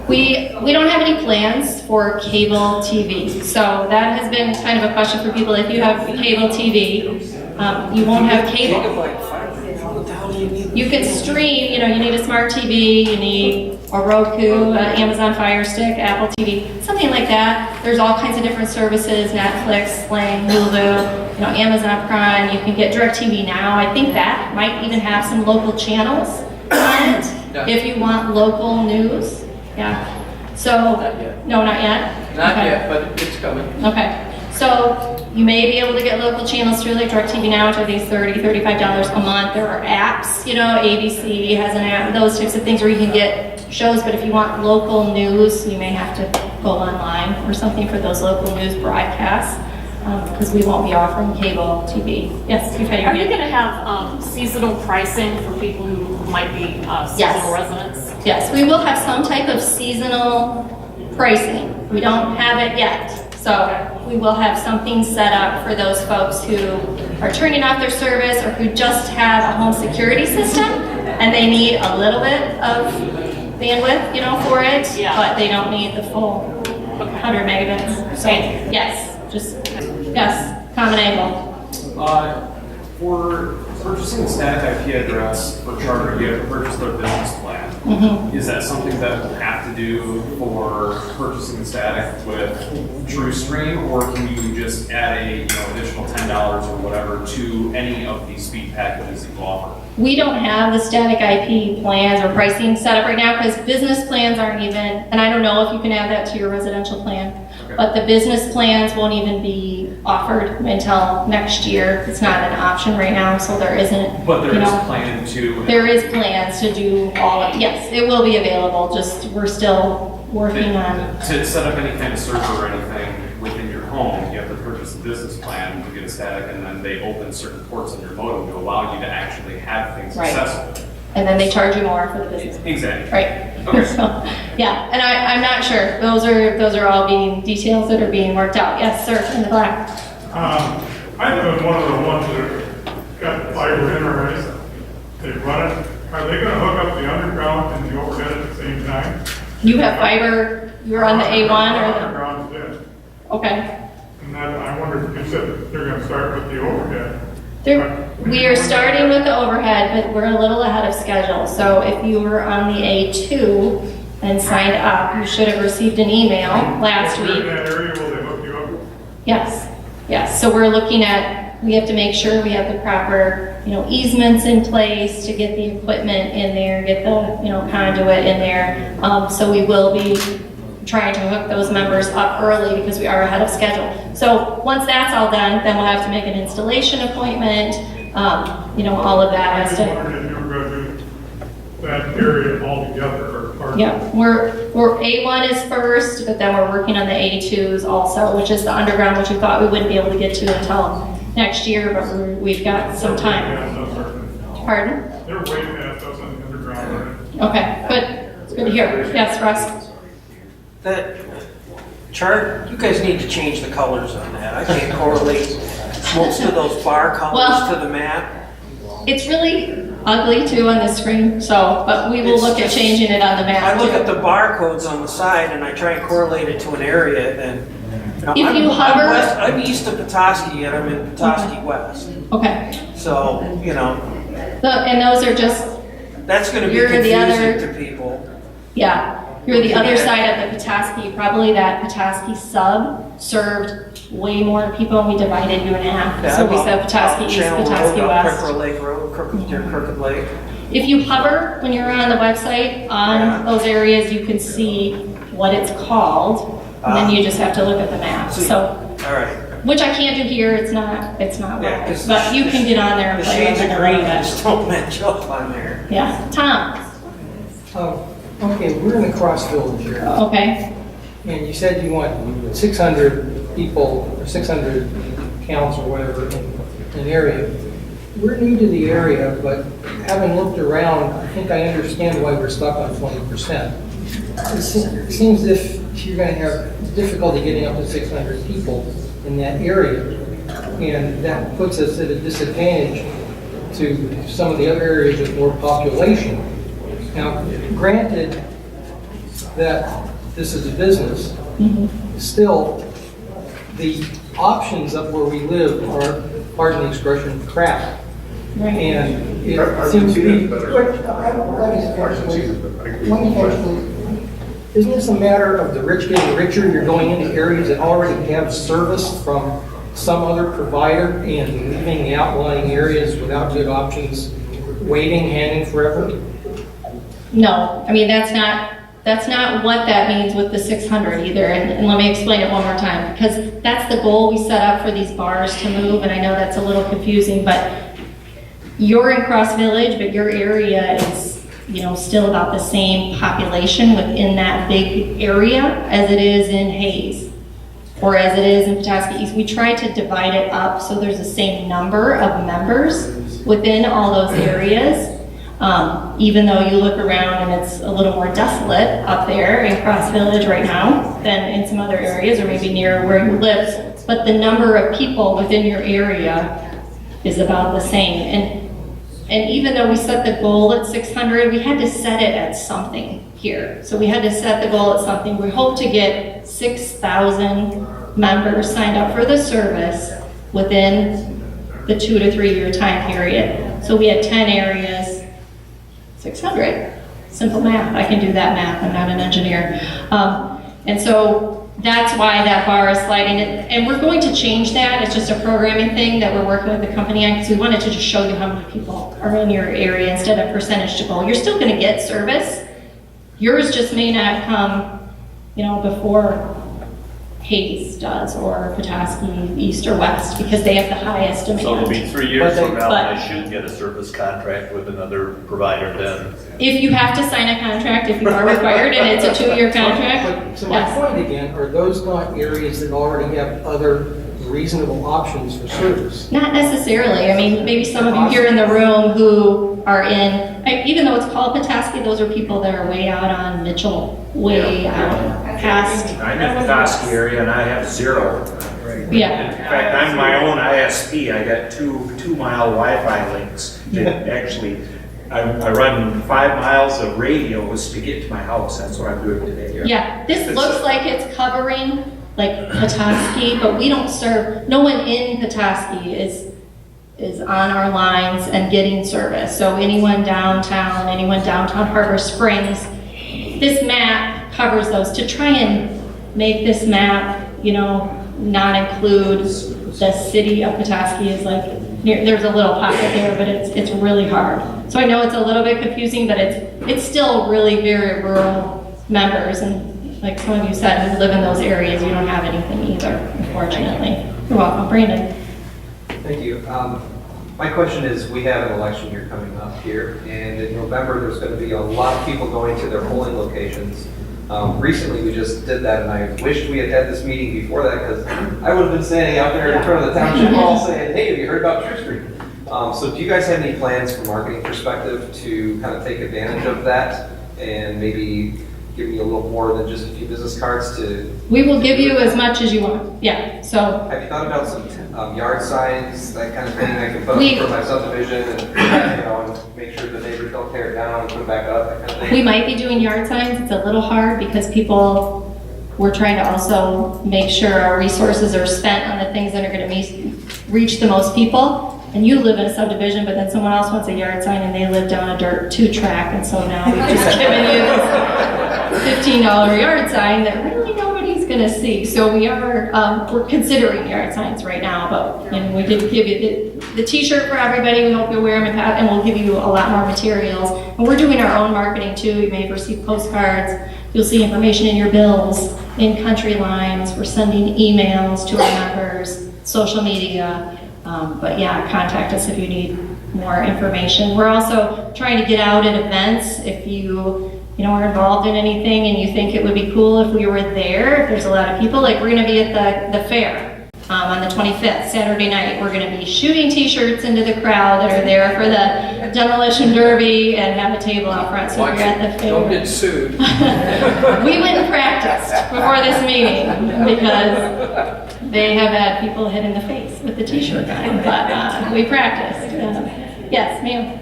We don't have any plans for cable TV, so that has been kind of a question for people. If you have cable TV, you won't have cable. You can stream, you need a smart TV, you need a Roku, Amazon Fire Stick, Apple TV, something like that. There's all kinds of different services, Netflix, Sling, Hulu, Amazon Prime. You can get DirecTV now. I think that might even have some local channels on it if you want local news. Yeah. So, Not yet. no, not yet? Not Okay. yet, but it's coming. Okay, so you may be able to get local channels through like DirecTV Now, which I think is $30, $35 a month. There are apps, ABC has an app, those types of things where you can get shows, but if you want local news, you may have to go online or something for those local news broadcasts, because we won't be offering cable TV. Yes, you've had your Are you hand. going to have seasonal pricing for people who might be seasonal residents? Yes, we will have some type of seasonal pricing. We don't have it yet. So we will have something set up for those folks who are turning off their service or who just have a home security system and they need a little bit of bandwidth, for it, Yeah. but they don't need the full 100 megabits. So yes, common angle. For purchasing a static IP address for charter, you have to purchase their business plan. Mm-hmm. Is that something that we'll have to do for purchasing the static with Truestream, or can you just add a additional $10 or whatever to any of these speed packages that you offer? We don't have the static IP plans or pricing set up right now because business plans aren't even, and I don't know if you can add that to your residential plan, but the business plans won't even be offered until next year. It's not an option right now, so there isn't. But there is a plan to. There is plans to do all of, yes, it will be available, just we're still working on. To set up any kind of server or anything within your home, you have to purchase a business plan to get a static, and then they open certain ports on your modem to allow you to actually have things Right. accessible. And then they charge you more for the business. Exactly. Right. Okay. So, yeah, and I'm not sure. Those are all being details that are being worked out. Yes, sir, in the black. I live in one of the ones that got fiber in already. They run it. Are they gonna hook up the underground and the overhead at the same time? You have fiber, you're on the A1 or the, Underground's dead. okay. And that, I wonder if you said they're gonna start with the overhead. We are starting with the overhead, but we're a little ahead of schedule. So if you were on the A2 and signed up, you should have received an email last If you're week. in that area, will they hook you up? Yes, yes. So we're looking at, we have to make sure we have the proper, easements in place to get the equipment in there, get the, conduit in there. So we will be trying to hook those members up early because we are ahead of schedule. So once that's all done, then we'll have to make an installation appointment. All of that I has just to. wondered if you were gonna do that area all together or part. Yeah, we're A1 is first, but then we're working on the A2s also, which is the underground, which we thought we wouldn't be able to get to until next year, but we've got some time. Pardon? They're way past us on the underground already. Okay, good. It's good to hear. Yes, Russ? That chart, you guys need to change the colors on that. I can't correlate most of those bar colors Well- to the map. It's really ugly too on the screen, but we will look at changing it on the map. I look too. at the barcodes on the side and I try and correlate it to an area and. If you hover- I'm east of Petoskey and I'm in Petoskey West. Okay. So, And those are just, that's gonna be You're the confusing other- to people. yeah, you're the other side of the Petoskey. Probably that Petoskey sub served way more people and we divided you in half. So we said Petoskey East, Channel Petoskey Road, West. Crooked Lake Road, Crooked Lake. If you hover, when you're on the website, on those areas, you can see what it's called, and then you just have to look at the map. So, All right. which I can't do here, it's not Yeah, right. 'cause But you can get on there and The play shades with of it a green little bit. just don't match up on there. Yeah, Tom, Okay, we're in the Cross Village area, okay, and you said you want 600 people, or 600 counts or whatever in an area. We're new to the area, but having looked around, I think I understand why we're stuck on 20%. It seems as if you're gonna have difficulty getting up to 600 people in that area, and that puts us at a disadvantage to some of the other areas with more population. Now, granted that this is a business, still, the options up where we live are, pardon the expression, crap. right. And it I've seems to seen be. it better. Let me finish, please. Isn't this a matter of the rich getting richer? You're going into areas that already have service from some other provider and leaving the outlying areas without good options, waiting, hanging forever? No, I mean, that's not what that means with the 600 either, and let me explain it one more time, because that's the goal we set up for these bars to move, and I know that's a little confusing, but you're in Cross Village, but your area is, still about the same population within that big area as it is in Hayes, or as it is in Petoskey East. We try to divide it up so there's the same number of members within all those areas. Even though you look around and it's a little more desolate up there in Cross Village right now than in some other areas or maybe near where you live, but the number of people within your area is about the same. And even though we set the goal at 600, we had to set it at something here. So we had to set the goal at something. We hope to get 6,000 members signed up for the service within the 2 to 3 year time period. So we had 10 areas, 600. Simple math, I can do that math, I'm not an engineer. And so that's why that bar is sliding. And we're going to change that, it's just a programming thing that we're working with the company on, because we wanted to just show you how many people are in your area instead of percentage to goal. You're still gonna get service. Yours just may not come, before Hayes does, or Petoskey, East or West, because they have the highest demand. So it'll be 3 years from now, but- I should get a service contract with another provider then. If you have to sign a contract, if you are required, and it's a 2-year contract, But, so my yes. point again, are those not areas that already have other reasonable options for service? Not necessarily. I mean, maybe some of you here in the room who are even though it's called Petoskey, those are people that are way out on Mitchell, way out past. I'm in the Petoskey area and I have 0. Yeah. In fact, I'm my own ISP. I got 2-mile Wi-Fi links. That actually, I run 5 miles of radios to get to my house. That's what I'm doing today. Yeah, this looks like it's covering like Petoskey, but we don't serve, no one in Petoskey is on our lines and getting service. So anyone downtown Harbor Springs, this map covers those. To try and make this map, not include the city of Petoskey is like, there's a little pocket there, but it's really hard. So I know it's a little bit confusing, but it's still really very rural members. And like some of you said, who live in those areas, you don't have anything either, unfortunately. You're welcome, Brandon. Thank you. My question is, we have an election year coming up here, and in November, there's going to be a lot of people going to their polling locations. Recently, we just did that, and I wished we had had this meeting before that, because I would have been standing out there in front of the township hall saying, hey, have you heard about Truestream? So do you guys have any plans from a marketing perspective to kind of take advantage of that, and maybe give me a little more than just a few business cards to... We will give you as much as you want, yeah, so. Have you thought about some yard signs, that kind of thing I can put up for my subdivision and, and make sure the neighbors don't tear it down and put it back up, that kind of thing? We might be doing yard signs, it's a little hard because we're trying to also make sure our resources are spent on the things that are gonna reach the most people. And you live in a subdivision, but then someone else wants a yard sign and they live down a dirt 2-track, and so now we've just given you this $15 yard sign that really nobody's gonna see. So we're considering yard signs right now, but we did give you the t-shirt for everybody. We hope you'll wear them and we'll give you a lot more materials. And we're doing our own marketing too. You may have received postcards. You'll see information in your bills, in country lines. We're sending emails to our members, social media. But yeah, contact us if you need more information. We're also trying to get out at events. If you are involved in anything and you think it would be cool if we were there, if there's a lot of people, like we're gonna be at the fair on the 25th, Saturday night. We're gonna be shooting t-shirts into the crowd that are there for the demolition derby and have a table out front. So if you're at the fair. Don't get sued. We went and practiced before this meeting because they have had people hit in the face with the t-shirt on, but we practiced. Yes, ma'am.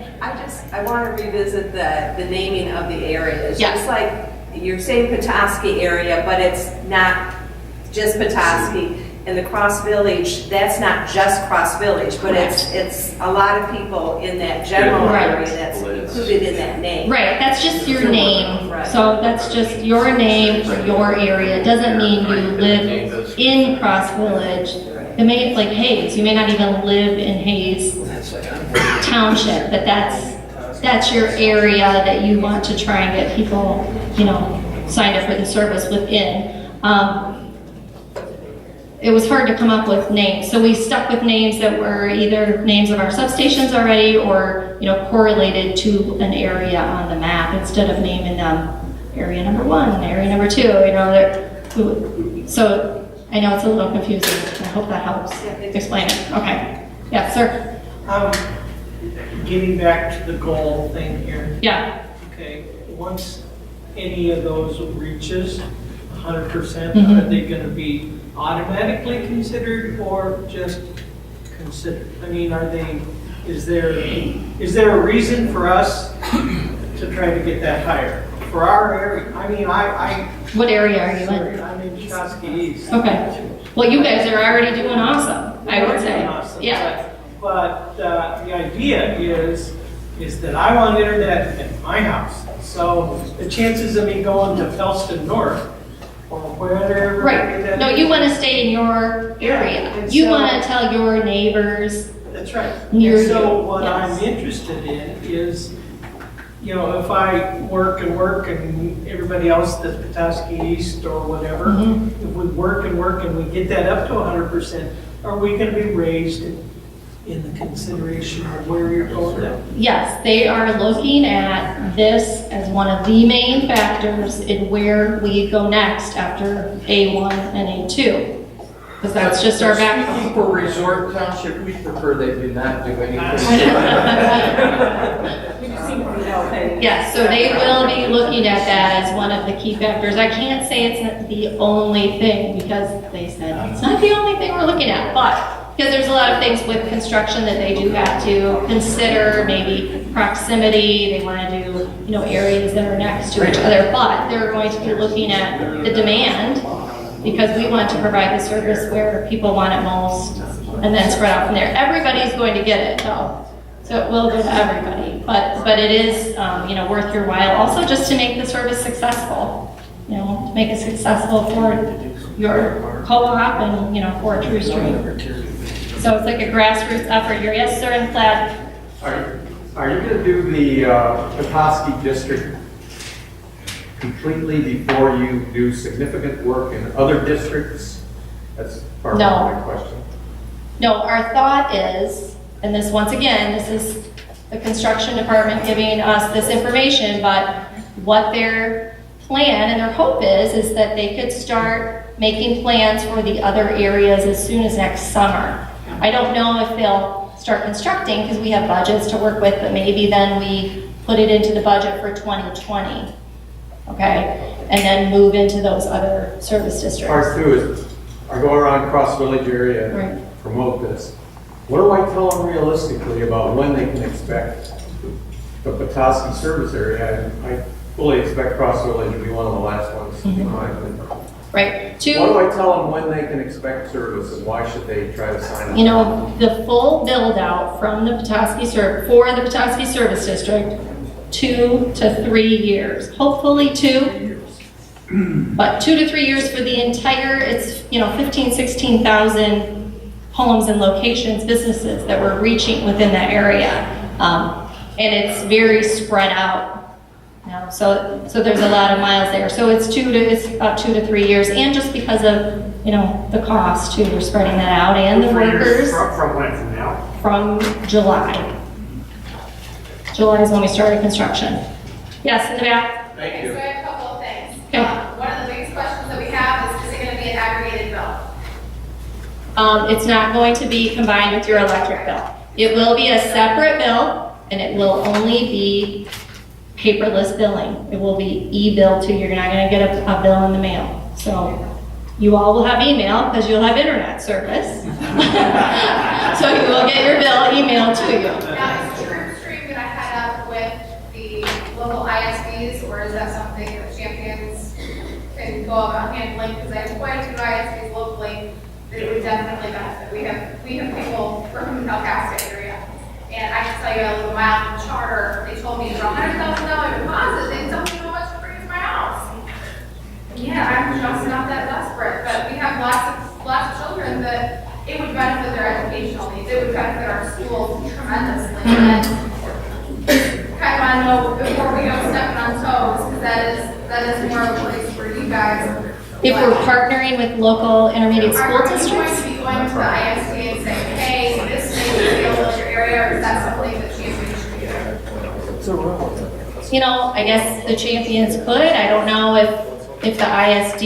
I want to revisit the naming of the areas. Yeah. Just like you're saying Petoskey area, but it's not just Petoskey. And the Cross Village, that's not just Cross Village, but it's a lot of people in that general area that's included in that name. Right, that's just your name. Right. So that's just your name for your area. It doesn't mean you live in Cross Village. It may, like Hayes, you may not even live in Hayes Township, but that's your area that you want to try and get people, signed up for the service within. It was hard to come up with names, so we stuck with names that were either names of our substations already or correlated to an area on the map instead of naming them area number 1, area number 2. So I know it's a little confusing. I hope that helps explain it. Okay. Yeah, sir. Getting back to the goal thing here. Yeah. Okay. Once any of those reaches 100%, Mhm. are they going to be automatically considered or just considered? I mean, is there a reason for us to try to get that higher? For our area, I mean, What area are you in? I'm in Petoskey East. Okay. Well, you guys are already doing awesome. I would say, Awesome, yeah. But the idea is that I want internet at my house. So the chances of me going to Felston North or wherever. Right, no, you want to stay in your area. And You so- want to tell your neighbors. That's right. Near And so you, what yes. I'm interested in is, you know, if I work and everybody else that's Petoskey East or whatever, Mhm. if we work and we get that up to 100%, are we going to be raised in the consideration of where you're going now? Yes, they are looking at this as one of the main factors in where we go next after A1 and A2. Because that's just our background. Speaking for Resort Township, we prefer they do not do anything. Yes, so they will be looking at that as one of the key factors. I can't say it's the only thing because they said it's not the only thing we're looking at, but because there's a lot of things with construction that they do have to consider, maybe proximity, they want to do, you know, areas that are next to each other, but they're going to be looking at the demand because we want to provide the service where people want it most and then spread out from there. Everybody's going to get it though. So it will go to everybody, but it is, you know, worth your while. Also, just to make the service successful, you know, to make it successful for your co-op and, you know, for Truestream. So it's like a grassroots effort here. Yes, sir, and Plaid. Are you going to do the Petoskey district completely before you do significant work in other districts? That's part of my question. No, our thought is, and this, once again, this is the construction department giving us this information, but what their plan and their hope is that they could start making plans for the other areas as soon as next summer. I don't know if they'll start constructing because we have budgets to work with, but maybe then we put it into the budget for 2020, okay? And then move into those other service districts. Part two is, I go around Cross Village area and promote this. What do I tell them realistically about when they can expect the Petoskey service area? And I fully expect Cross Village to be one of the last ones, in my opinion. Right. What do I tell them when they can expect service and why should they try to sign up? You know, the full build out from the Petoskey for the Petoskey Service District, 2 to 3 years. Hopefully 2, but 2 to 3 years for the entire, it's, you know, 16,000 homes and locations, businesses that we're reaching within that area. And it's very spread out. Now, so there's a lot of miles there. So it's about 2 to 3 years, and just because of, you know, the cost too, we're spreading that out, and the 3 years workers. From when, from now? From July. July is when we started construction. Yes, in the back. Okay, so I have a couple of things. Okay. One of the biggest questions that we have is it going to be an aggregated bill? It's not going to be combined with your electric bill. It will be a separate bill, and it will only be paperless billing. It will be e-bill to you. You're not going to get a bill in the mail. So you all will have email because you'll have internet service. So you will get your bill emailed to you. Now, is Truestream going to head up with the local ISPs, or is that something that Champions can go about handling? Because I have quite a few ISPs locally that it would definitely benefit. We have people from the Calcasta area. And I can tell you, I live a mile from Charter. They told me it's $100,000 deposit. They tell me how much to bring to my house. Yeah, I'm just not that desperate, but we have lots of children that it would benefit their educational needs. It would benefit our schools tremendously. And kind of want to know before we go stepping on toes, because that is more of a place for you guys. If we're partnering with local intermediate school Are you districts. going to be going to the ISD and saying, hey, this may be available in your area, or is that something that Champions should do? You know, I guess the Champions could. I don't know if the ISD,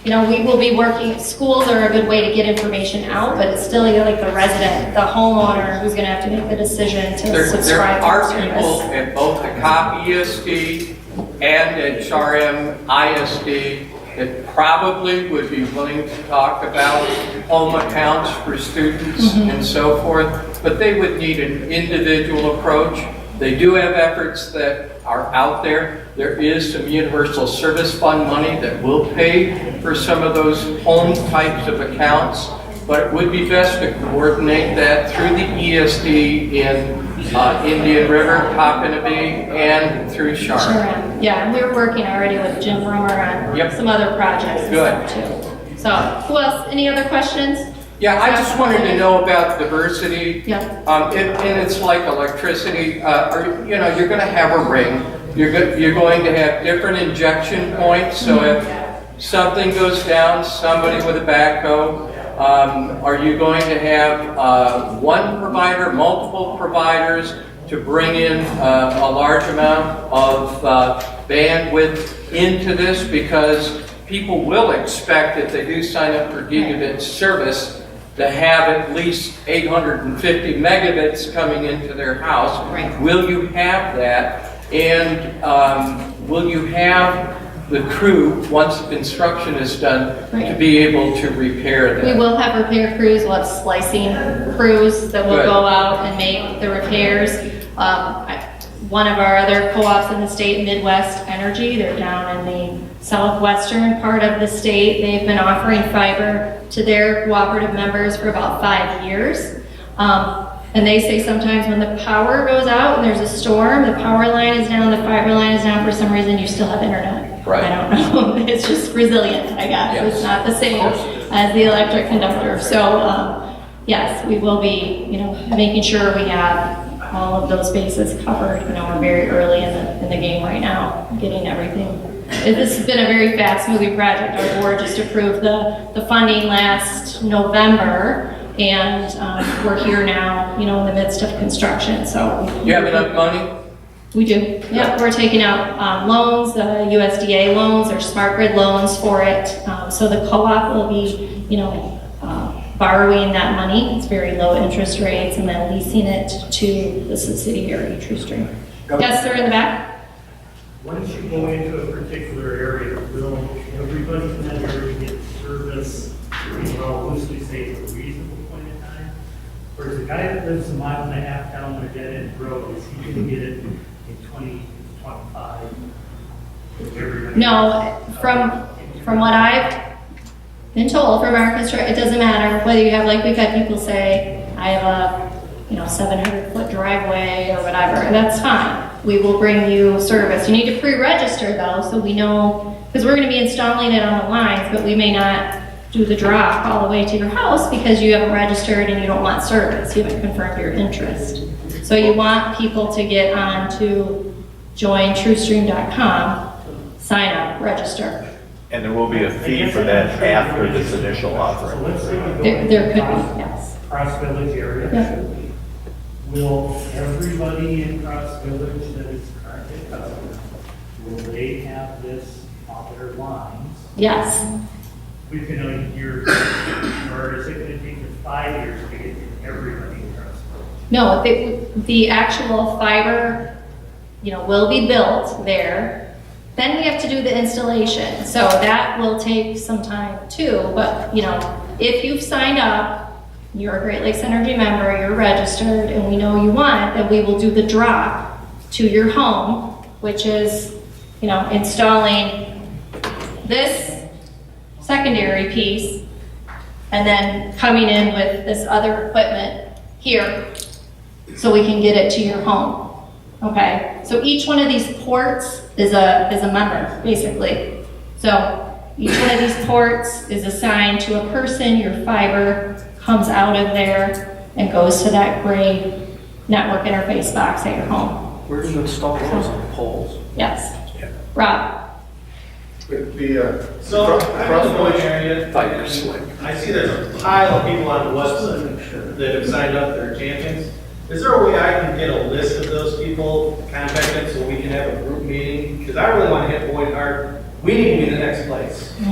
you know, we will be working, schools are a good way to get information out, but it's still, you know, like the resident, the homeowner who's going to have to make the decision to There subscribe to are the people service. at both the COP ESD and at SRM ISD that probably would be willing to talk about home accounts for students and so forth, but they would need an individual approach. They do have efforts that are out there. There is some universal service fund money that will pay for some of those home types of accounts. but it would be best to coordinate that through the ESD in Indian River, Toppinabee, and through Sure. Sharon. Yeah, and we're working already with Jim Rummer on some other projects and Good. stuff too. So, who else? Any other questions? Yeah, I just wanted to know about diversity. Yeah. And it's like electricity, you're gonna have a ring. You're going to have different injection points, so if something goes down, somebody with a backhoe, are you going to have one provider, multiple providers to bring in a large amount of bandwidth into this? Because people will expect, if they do sign up for gigabit service, to have at least 850 megabits coming into their house. Right. Will you have that? And will you have the crew, once the construction is done, to be able to repair that? We will have repair crews, we'll have splicing crews that will Good. go out and make the repairs. One of our other co-ops in the state, Midwest Energy, they're down in the southwestern part of the state. They've been offering fiber to their cooperative members for about 5 years. And they say sometimes when the power goes out and there's a storm, the power line is down, the fiber line is down, for some reason you still have internet. Right. I don't know, it's just resilient, I guess. Yes. It's not the same as the electric conductor. So, yes, we will be, making sure we have all of those bases covered. We're very early in the game right now, getting everything. This has been a very fast-moving project. Our board just approved the funding last November, and we're here now, in the midst of construction. So You have enough money? we do. Yep, we're taking out loans, USDA loans or smart grid loans for it. So the co-op will be, borrowing that money. It's very low interest rates, and then leasing it to the subsidiary, Truestream. Yes, sir, in the back. Once you go into a particular area, will everybody in that area get service, well, loosely say, at a reasonable point in time? Or is the guy that lives a mile and a half down the dead end road, is he gonna get it in 2025? No, from what I've been told from our construction, it doesn't matter whether you have, like we've had people say, I have a 700-foot driveway or whatever, that's fine. We will bring you service. You need to pre-register though, so we know, because we're going to be installing it on the lines, but we may not do the drop all the way to your house because you haven't registered and you don't want service. You haven't confirmed your interest. So you want people to get on to jointruestream.com, sign up, register. And there will be a fee for that after this initial offering. So let's say we go There could be, yes. Cross Village area. Yeah. Will everybody in Cross Village that is currently a customer, will they have this on their lines? Yes. Within a year, or is it gonna take you 5 years to get everybody in Cross Village? No, the actual fiber, will be built there. Then we have to do the installation. So that will take some time too. But, if you've signed up, you're a Great Lakes Energy member, you're registered, and we know you want it, then we will do the drop to your home, which is, installing this secondary piece and then coming in with this other equipment here so we can get it to your home. Okay, so each one of these ports is a member, basically. So each one of these ports is assigned to a person. Your fiber comes out of there and goes to that gray network interface box at your home. Where do you install those on poles? Yes. Rob? So, I'm in the Village area. I see there's a pile of people on the website that have signed up, they're champions. Is there a way I can get a list of those people, contact them, so we can have a group meeting? Because I really want to hit Boyd hard. We need to be the next place. We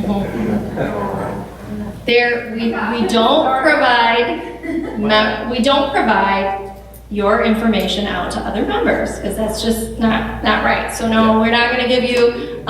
don't provide your information out to other members, because that's just not right. So no, we're not going to give you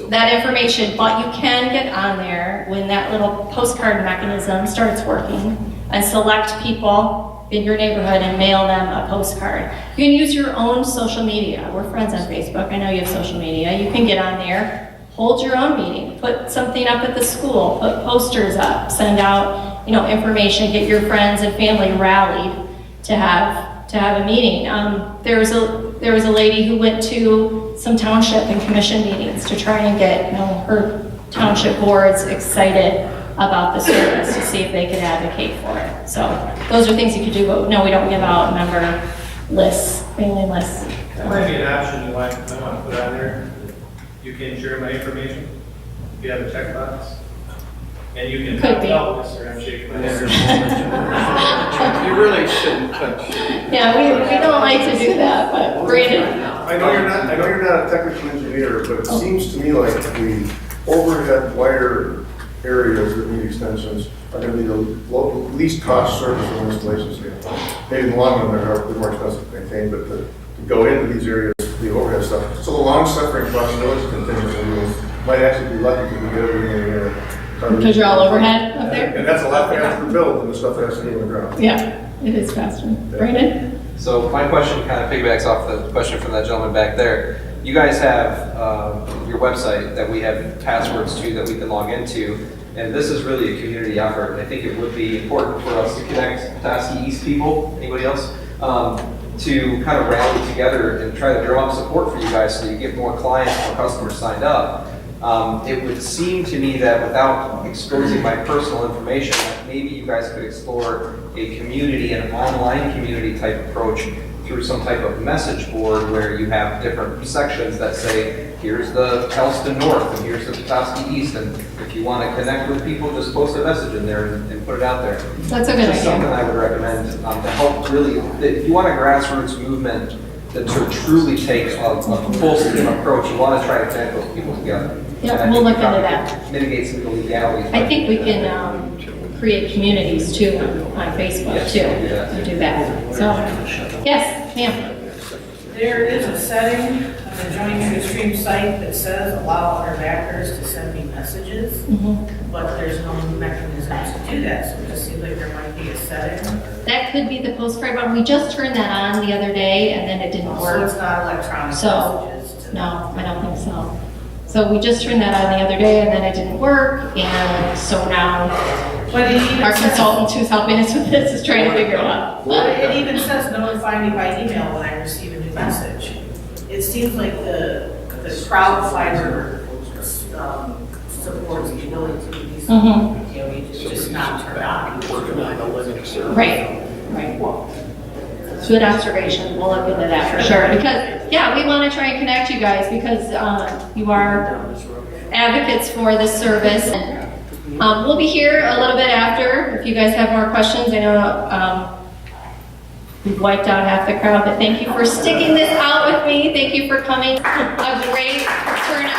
that information, but you can get on there when that little postcard mechanism starts working and select people in your neighborhood and mail them a postcard. You can use your own social media. We're friends on Facebook. I know you have social media. You can get on there, hold your own meeting, put something up at the school, put posters up, send out information, get your friends and family rallied to have a meeting. There was a lady who went to some township and commission meetings to try and get her township boards excited about the service to see if they could advocate for it. So those are things you could do, but no, we don't give out member lists, mailing lists. That might be an option I want to put on there. You can share my information if you have a checkbox. And you can Could be. tell this, or I'm shaking my head. You really shouldn't touch it. Yeah, we don't like to do that, but Brandon. I know you're not a technical engineer, but it seems to me like the overhead wire areas that need extensions are gonna be the least cost service from an installation standpoint. Maybe in the long run, they're more expensive to maintain, but to go into these areas, the overhead stuff. So the long suffering possibilities contingency might actually be lucky because we get everything in the air. Because you're all overhead up there? And that's a lot faster to build than the stuff that has to be on the ground. Yeah, it is faster. Brandon? So my question kind of piggybacks off the question from that gentleman back there. You guys have your website that we have passwords to that we can log into, and this is really a community effort. And I think it would be important for us to connect Petoskey East people, anybody else, to kind of rally together and try to drum up support for you guys so you get more clients, more customers signed up. It would seem to me that without exposing my personal information, that maybe you guys could explore a community, an online community type approach through some type of message board where you have different sections that say, here's the Helston North and here's the Petoskey East, and if you want to connect with people, just post a message in there and put it out there. That's a good Just idea. something I would recommend to help really, if you want a grassroots movement that to truly take a full steam approach, you want to try to connect those people together. Yeah, And I we'll think look into you that. probably Mitigate some of the legalities. I think we can create communities too on Facebook Yes, too, do that. to do that. So, yes, ma'am. There is a setting on the Join Truestream site that says allow other backers to send me messages, but there's no mechanism to do that, so it just seems like there might be a setting. That could be the postcard one. We just turned that on the other day and then it didn't So work. it's not electronic So, messages. no, I don't think so. So we just turned that on the other day and then it didn't work, and so now But it even our says- consultant who's helping us with this is trying to figure it out. But it even says notify me by email when I receive a new message. It seems like the crowd fiber supports the ability to do these, it's just not turned on. Right, right. Good observation, we'll look into that for sure, because, yeah, we want to try and connect you guys, because you are advocates for this service. We'll be here a little bit after, if you guys have more questions. I know we've wiped out half the crowd, but thank you for sticking this out with me, thank you for coming, a great turnout.